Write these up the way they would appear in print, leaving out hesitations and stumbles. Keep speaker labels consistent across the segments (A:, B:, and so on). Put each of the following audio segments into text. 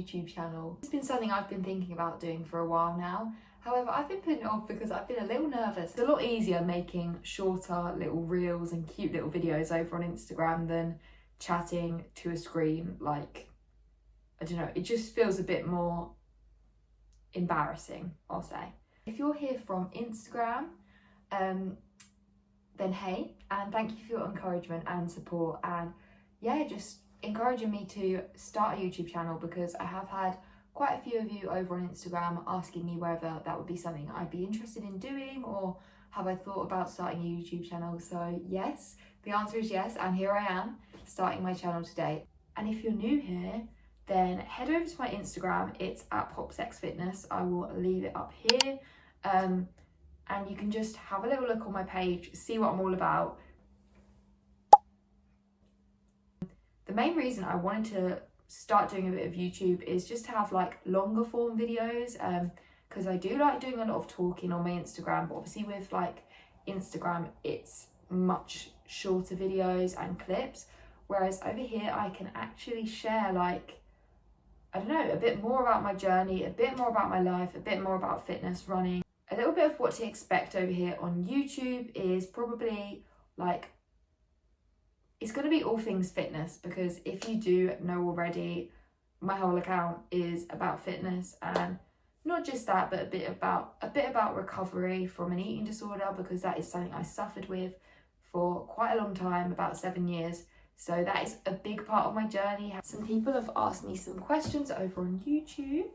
A: YouTube channel. It's been something I've been thinking about doing for a while now. However, I've been putting it off because I've been a little nervous. It's a lot easier making shorter little reels and cute little videos over on Instagram than chatting to a screen. Like, I don't know, it just feels a bit more embarrassing, I'll say. If you're here from Instagram, then hey, and thank you for your encouragement and support, and yeah, just encouraging me to start a YouTube channel, because I have had quite a few of you over on Instagram asking me whether that would be something I'd be interested in doing, or have I thought about starting a YouTube channel. So yes, the answer is yes, and here I am starting my channel today. And if you're new here, then head over to my Instagram. It's at popsexfitness. I will leave it up here, and you can just have a little look on my page, see what I'm all about. The main reason I wanted to start doing a bit of YouTube is just to have like longer form videos, because I do like doing a lot of talking on my Instagram, but obviously with like Instagram it's much shorter videos and clips, whereas over here I can actually share, like, I don't know, a bit more about my journey, a bit more about my life, a bit more about fitness, running. A little bit of what to expect over here on YouTube is probably like, it's going to be all things fitness, because if you do know already, my whole account is about fitness, and not just that, but a bit about recovery from an eating disorder, because that is something I suffered with for quite a long time, about 7 years. So that is a big part of my journey. Some people have asked me some questions over on YouTube.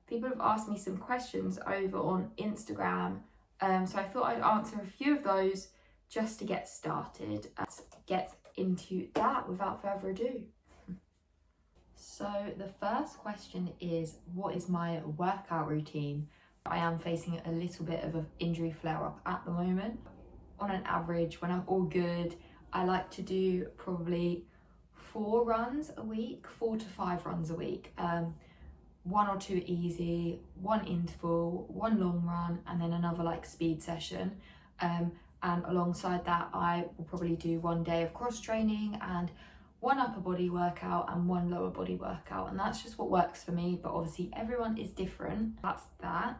A: People have asked me some questions over on Instagram. So I thought I'd answer a few of those just to get started. Let's get into that without further ado. So the first question is, what is my workout routine? I am facing a little bit of an injury flare-up at the moment. On an average, when I'm all good, I like to do probably 4 runs a week, 4 to 5 runs a week. 1 or 2 easy, 1 interval, 1 long run, and then another like speed session. And alongside that, I will probably do 1 day of cross training and 1 upper body workout and 1 lower body workout. And that's just what works for me, but obviously everyone is different. That's that.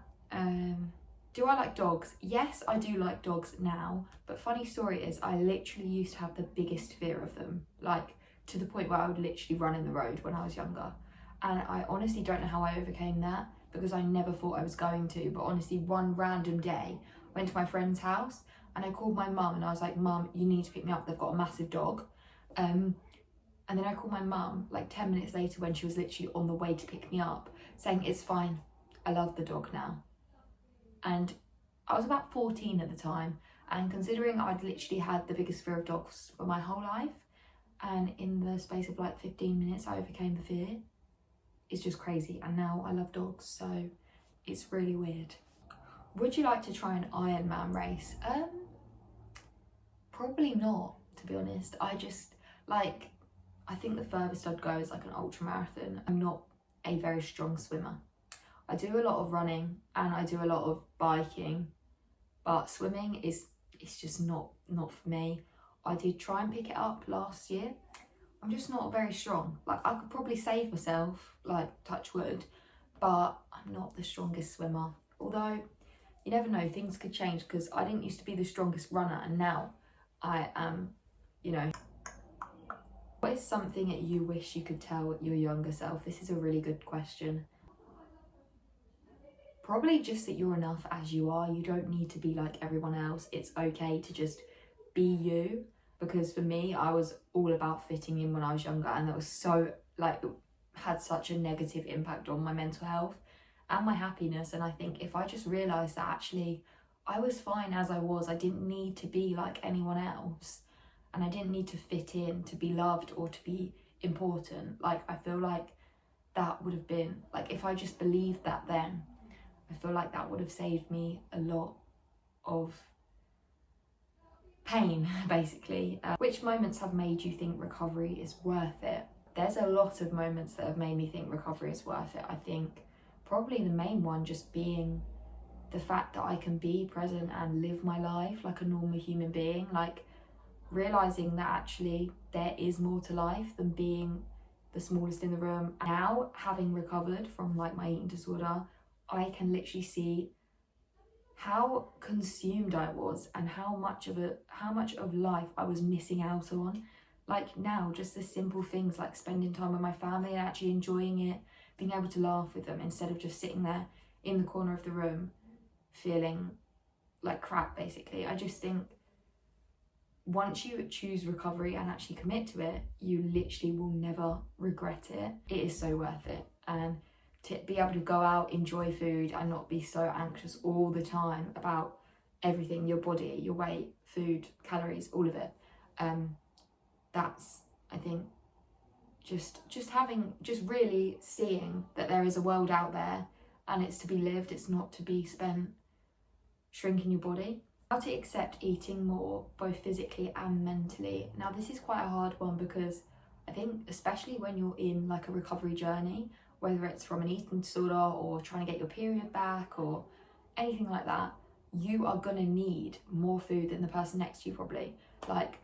A: Do I like dogs? Yes, I do like dogs now, but funny story is I literally used to have the biggest fear of them, like to the point where I would literally run in the road when I was younger. And I honestly don't know how I overcame that, because I never thought I was going to. But honestly, one random day, I went to my friend's house and I called my mum and I was like, Mum, you need to pick me up, they've got a massive dog. And then I called my mum like 10 minutes later when she was literally on the way to pick me up, saying, it's fine, I love the dog now. And I was about 14 at the time, and considering I'd literally had the biggest fear of dogs for my whole life, and in the space of like 15 minutes I overcame the fear, it's just crazy. And now I love dogs, so it's really weird. Would you like to try an Ironman race? Probably not, to be honest. I think the furthest I'd go is like an ultra marathon. I'm not a very strong swimmer. I do a lot of running and I do a lot of biking, but swimming it's just not for me. I did try and pick it up last year. I'm just not very strong. Like, I could probably save myself, like, touch wood, but I'm not the strongest swimmer. Although, you never know, things could change, because I didn't used to be the strongest runner and now I am, you know. What is something that you wish you could tell your younger self? This is a really good question. Probably just that you're enough as you are. You don't need to be like everyone else. It's okay to just be you. Because for me, I was all about fitting in when I was younger, and that was so, like, had such a negative impact on my mental health and my happiness. And I think if I just realised that actually I was fine as I was, I didn't need to be like anyone else, and I didn't need to fit in to be loved or to be important. Like, I feel like that would have been, like, if I just believed that then, I feel like that would have saved me a lot of pain, basically. Which moments have made you think recovery is worth it? There's a lot of moments that have made me think recovery is worth it. I think probably the main one just being the fact that I can be present and live my life like a normal human being, like realising that actually there is more to life than being the smallest in the room. Now, having recovered from like my eating disorder, I can literally see how consumed I was and how much of life I was missing out on. Like now, just the simple things like spending time with my family and actually enjoying it, being able to laugh with them instead of just sitting there in the corner of the room feeling like crap, basically. I just think once you choose recovery and actually commit to it, you literally will never regret it. It is so worth it. And to be able to go out, enjoy food, and not be so anxious all the time about everything, your body, your weight, food, calories, all of it. That's, I think, just really seeing that there is a world out there and it's to be lived, it's not to be spent shrinking your body. How to accept eating more, both physically and mentally. Now this is quite a hard one because I think especially when you're in like a recovery journey, whether it's from an eating disorder or trying to get your period back or anything like that, you are gonna need more food than the person next to you probably. Like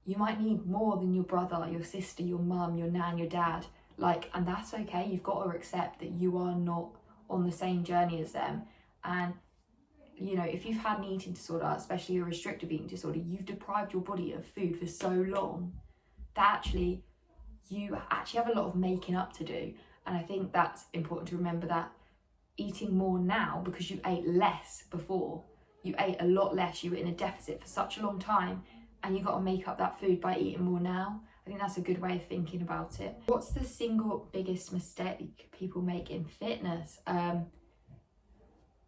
A: you might need more than your brother, your sister, your mum, your nan, your dad. Like, and that's okay. You've got to accept that you are not on the same journey as them. And you know, if you've had an eating disorder, especially a restrictive eating disorder, you've deprived your body of food for so long that you actually have a lot of making up to do. And I think that's important to remember, that eating more now because you ate less before. You ate a lot less, you were in a deficit for such a long time, and you got to make up that food by eating more now. I think that's a good way of thinking about it. What's the single biggest mistake people make in fitness?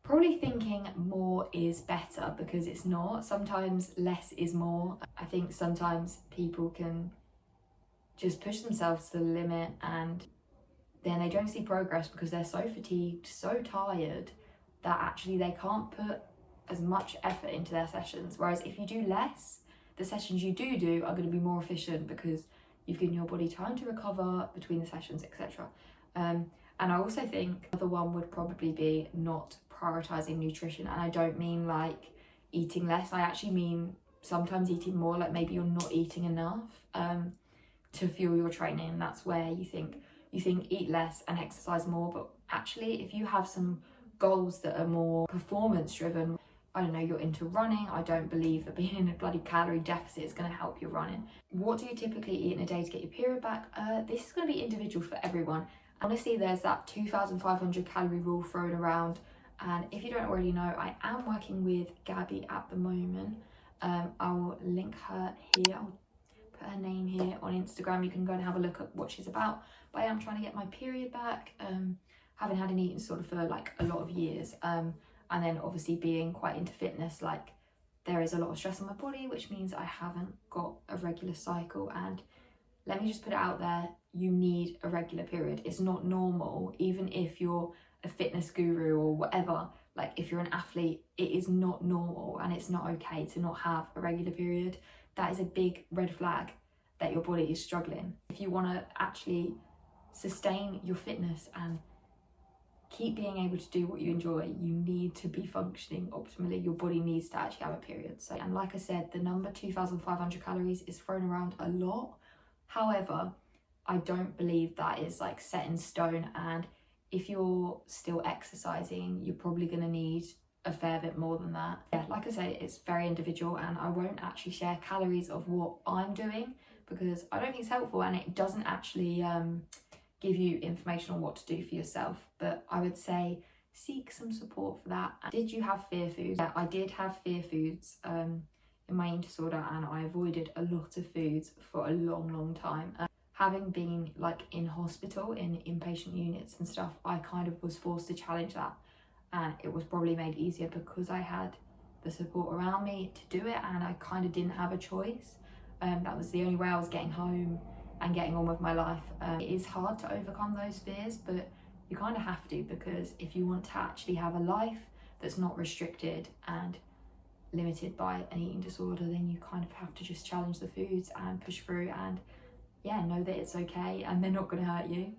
A: Probably thinking more is better, because it's not. Sometimes less is more. I think sometimes people can just push themselves to the limit and then they don't see progress because they're so fatigued, so tired, that actually they can't put as much effort into their sessions. Whereas if you do less, the sessions you do are going to be more efficient because you've given your body time to recover between the sessions, etc. And I also think another one would probably be not prioritizing nutrition. And I don't mean like eating less, I actually mean sometimes eating more. Like maybe you're not eating enough to fuel your training. That's where you think eat less and exercise more, but actually if you have some goals that are more performance driven, I don't know, you're into running, I don't believe that being in a bloody calorie deficit is going to help your running. What do you typically eat in a day to get your period back? This is going to be individual for everyone. Honestly, there's that 2,500 calorie rule thrown around, and if you don't already know, I am working with Gabby at the moment. I'll link her here, I'll put her name here on Instagram. You can go and have a look at what she's about. But I am trying to get my period back, having had an eating disorder for like a lot of years, and then obviously being quite into fitness, like there is a lot of stress on my body, which means I haven't got a regular cycle. And let me just put it out there, you need a regular period. It's not normal, even if you're a fitness guru or whatever, like if you're an athlete, it is not normal and it's not okay to not have a regular period. That is a big red flag that your body is struggling. If you want to actually sustain your fitness and keep being able to do what you enjoy, you need to be functioning optimally. Your body needs to actually have a period. So, and like I said, the number 2,500 calories is thrown around a lot. However, I don't believe that is like set in stone, and if you're still exercising, you're probably going to need a fair bit more than that. Yeah, like I say, it's very individual, and I won't actually share calories of what I'm doing because I don't think it's helpful, and it doesn't actually give you information on what to do for yourself. But I would say seek some support for that. Did you have fear foods? Yeah, I did have fear foods in my eating disorder, and I avoided a lot of foods for a long time. Having been like in hospital, in inpatient units and stuff, I kind of was forced to challenge that, and it was probably made easier because I had the support around me to do it, and I kind of didn't have a choice. That was the only way I was getting home and getting on with my life. It is hard to overcome those fears, but you kind of have to, because if you want to actually have a life that's not restricted and limited by an eating disorder, then you kind of have to just challenge the foods and push through, and yeah, know that it's okay and they're not going to hurt you.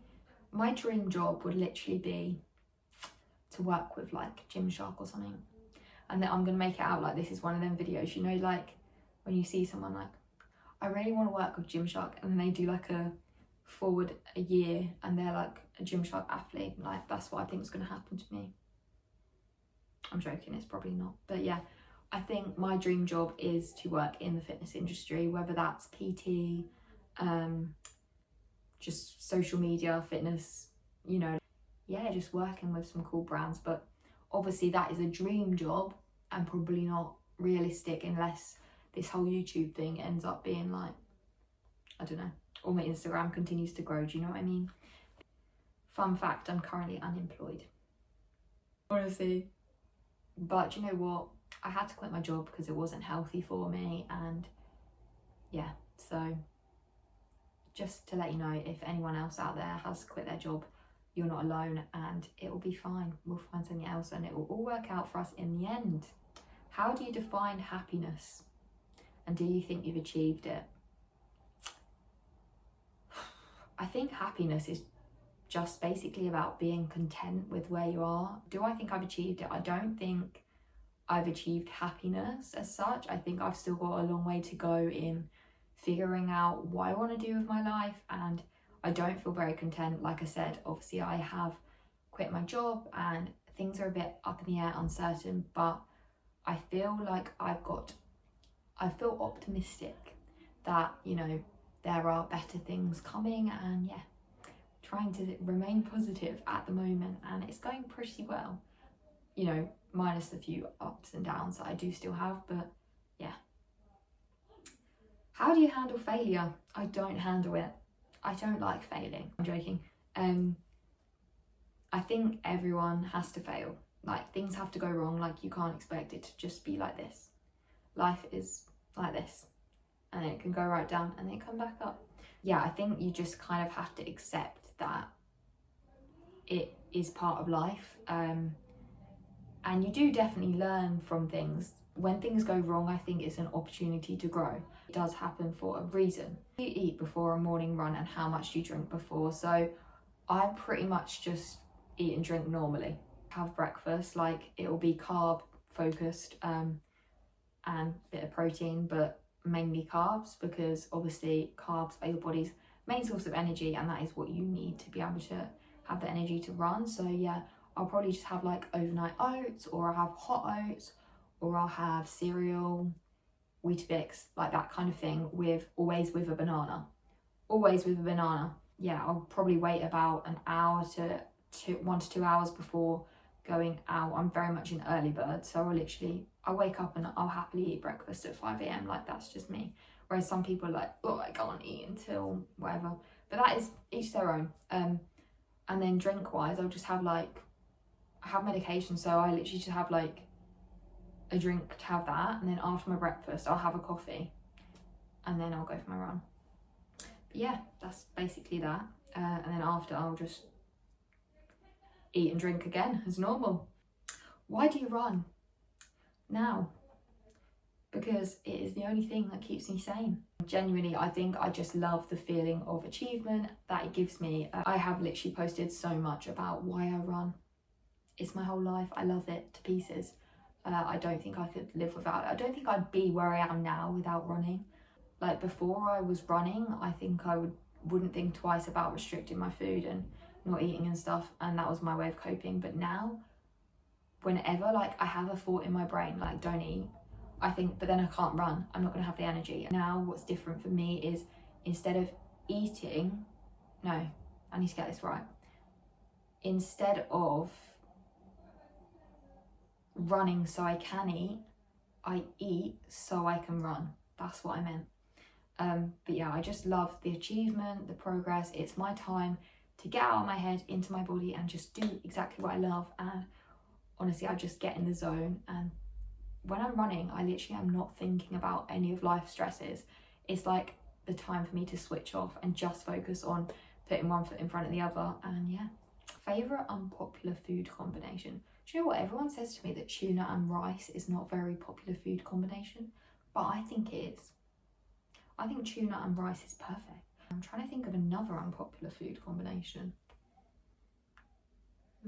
A: My dream job would literally be to work with like Gymshark or something, and then I'm going to make it out like this is one of them videos, you know, like when you see someone like, I really want to work with Gymshark, and then they do like a forward a year and they're like a Gymshark athlete. Like, that's what I think is going to happen to me. I'm joking, it's probably not, but yeah, I think my dream job is to work in the fitness industry, whether that's PT, just social media, fitness, you know, yeah, just working with some cool brands. But obviously that is a dream job and probably not realistic unless this whole YouTube thing ends up being like, I don't know, or my Instagram continues to grow, do you know what I mean? Fun fact, I'm currently unemployed. Honestly. But you know what? I had to quit my job because it wasn't healthy for me, and yeah, so just to let you know, if anyone else out there has quit their job, you're not alone and it will be fine. We'll find something else and it will all work out for us in the end. How do you define happiness? And do you think you've achieved it? I think happiness is just basically about being content with where you are. Do I think I've achieved it? I don't think I've achieved happiness as such. I think I've still got a long way to go in figuring out what I want to do with my life, and I don't feel very content. Like I said, obviously I have quit my job and things are a bit up in the air, uncertain, but I feel like I feel optimistic that, you know, there are better things coming, and yeah, trying to remain positive at the moment, and it's going pretty well, you know, minus the few ups and downs that I do still have, but yeah. How do you handle failure? I don't handle it. I don't like failing. I'm joking. I think everyone has to fail. Like, things have to go wrong. Like, you can't expect it to just be like this. Life is like this, and it can go right down and then come back up. Yeah, I think you just kind of have to accept that it is part of life, and you do definitely learn from things. When things go wrong, I think it's an opportunity to grow. It does happen for a reason. You eat before a morning run and how much do you drink before? So I pretty much just eat and drink normally. Have breakfast, like it will be carb focused and a bit of protein, but mainly carbs, because obviously carbs are your body's main source of energy, and that is what you need to be able to have the energy to run. So yeah, I'll probably just have like overnight oats, or I'll have hot oats, or I'll have cereal, Weetabix, like that kind of thing, always with a banana. Always with a banana. Yeah, I'll probably wait about an hour to 1 to 2 hours before going out. I'm very much an early bird, so I'll wake up and I'll happily eat breakfast at 5 a.m. Like, that's just me. Whereas some people are like, oh, I can't eat until whatever. But that is each their own. And then drink wise, I'll just have I have medication, so I literally just have like a drink to have that, and then after my breakfast I'll have a coffee, and then I'll go for my run. But yeah, that's basically that. And then after I'll just eat and drink again as normal. Why do you run now? Because it is the only thing that keeps me sane. Genuinely, I think I just love the feeling of achievement that it gives me. I have literally posted so much about why I run. It's my whole life. I love it to pieces. I don't think I could live without it. I don't think I'd be where I am now without running. Like, before I was running, I think I wouldn't think twice about restricting my food and not eating and stuff, and that was my way of coping. But now, whenever like I have a thought in my brain like don't eat, I think, but then I can't run, I'm not going to have the energy. Now what's different for me is, instead of eating, no, I need to get this right, instead of running so I can eat, I eat so I can run. That's what I meant. But yeah, I just love the achievement, the progress. It's my time to get out of my head, into my body, and just do exactly what I love. And honestly, I just get in the zone, and when I'm running, I literally am not thinking about any of life stresses. It's like the time for me to switch off and just focus on putting one foot in front of the other. And yeah, favourite unpopular food combination. Do you know what? Everyone says to me that tuna and rice is not a very popular food combination, but I think it is. I think tuna and rice is perfect. I'm trying to think of another unpopular food combination.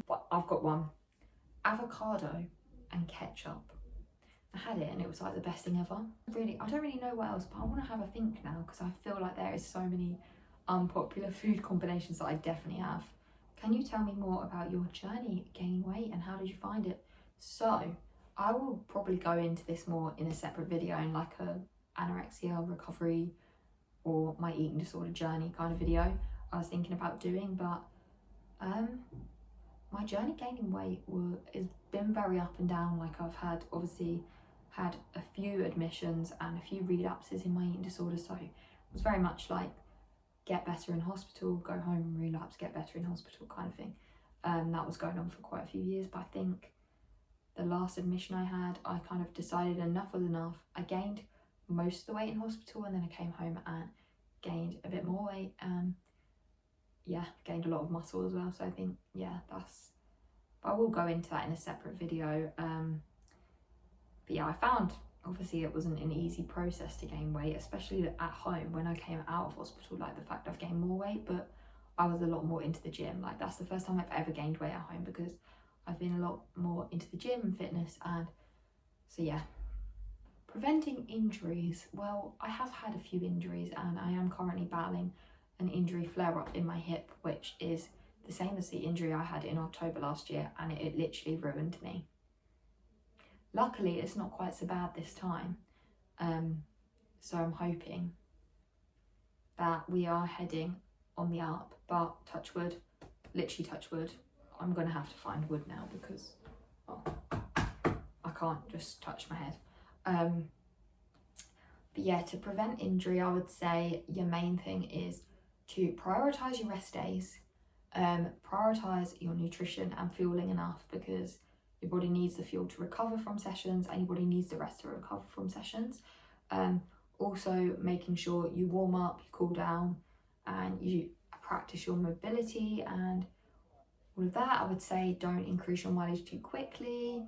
A: But I've got one. Avocado and ketchup. I had it and it was like the best thing ever. Really, I don't really know what else, but I want to have a think now, because I feel like there is so many unpopular food combinations that I definitely have. Can you tell me more about your journey gaining weight and how did you find it? So I will probably go into this more in a separate video, in like a anorexia recovery or my eating disorder journey kind of video I was thinking about doing. But my journey gaining weight has been very up and down. Like, I've obviously had a few admissions and a few relapses in my eating disorder, so it was very much like get better in hospital, go home, relapse, get better in hospital kind of thing. That was going on for quite a few years, but I think the last admission I had, I kind of decided enough was enough. I gained most of the weight in hospital, and then I came home and gained a bit more weight, and yeah, gained a lot of muscle as well. So I think, yeah, but I will go into that in a separate video. But yeah, I found obviously it wasn't an easy process to gain weight, especially at home. When I came out of hospital, like, the fact I've gained more weight, but I was a lot more into the gym. Like, that's the first time I've ever gained weight at home, because I've been a lot more into the gym and fitness. And so yeah. Preventing injuries. Well, I have had a few injuries, and I am currently battling an injury flare-up in my hip, which is the same as the injury I had in October last year, and it literally ruined me. Luckily, it's not quite so bad this time, so I'm hoping that we are heading on the up, but touch wood, literally touch wood. I'm gonna have to find wood now, because I can't just touch my head. But yeah, to prevent injury, I would say your main thing is to prioritise your rest days, prioritise your nutrition and fueling enough, because your body needs the fuel to recover from sessions, and your body needs the rest to recover from sessions. Also making sure you warm up, you cool down, and you practice your mobility and all of that. I would say don't increase your mileage too quickly.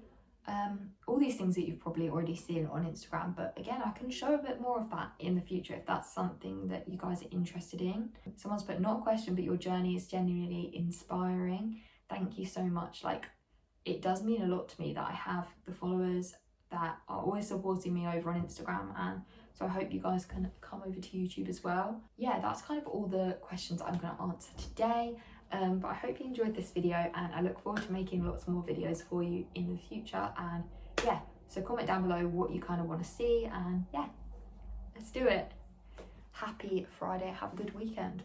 A: All these things that you've probably already seen on Instagram, but again, I can show a bit more of that in the future if that's something that you guys are interested in. Someone's put, not a question, but your journey is genuinely inspiring. Thank you so much. Like, it does mean a lot to me that I have the followers that are always supporting me over on Instagram, and so I hope you guys can come over to YouTube as well. Yeah, that's kind of all the questions I'm going to answer today. But I hope you enjoyed this video, and I look forward to making lots more videos for you in the future. And yeah, so comment down below what you kind of want to see, and yeah, let's do it. Happy Friday, have a good weekend.